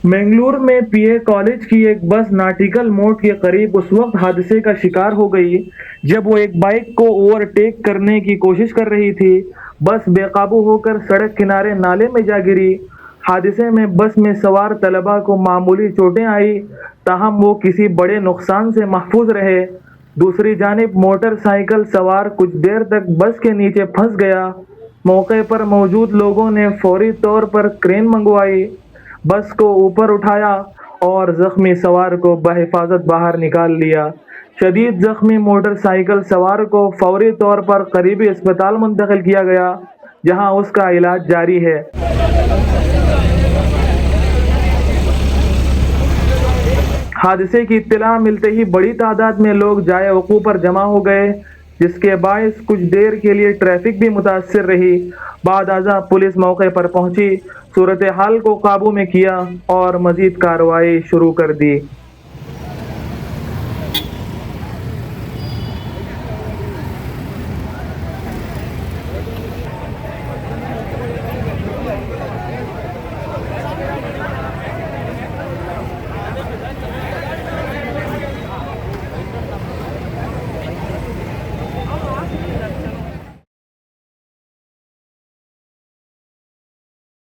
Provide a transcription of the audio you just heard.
منگلور میں پی a college کی ایک بس ناٹیکل موڑ کے قریب اس وقت حادثے کا شکار ہو گئی جب وہ ایک بائک کو اوور ٹیک کرنے کی کوشش کر رہی تھی۔ بس بے قابو ہو کر سڑک کنارے نالے میں جا گری۔ حادثے میں بس میں سوار طلباء کو معمولی چوٹیں آئیں، تاہم وہ کسی بڑے نقصان سے محفوظ رہے۔ دوسری جانب موٹر سائیکل سوار کچھ دیر تک بس کے نیچے پھنس گیا۔ موقع پر موجود لوگوں نے فوری طور پر کرین منگوائی، بس کو اوپر اٹھایا اور زخمی سوار کو بحفاظت باہر نکال لیا۔ شدید زخمی موٹر سائیکل سوار کو فوری طور پر قریبی اسپتال منتقل کیا گیا، جہاں اس کا علاج جاری ہے۔ حادثے کی اطلاع ملتے ہی بڑی تعداد میں لوگ جائے وقوع پر جمع ہو گئے، جس کے باعث کچھ دیر کے لیے ٹریفک بھی متاثر رہی۔ بعد ازاں پولیس موقع پر پہنچی، صورتحال کو قابو میں کیا اور مزید کارروائی شروع کر دی۔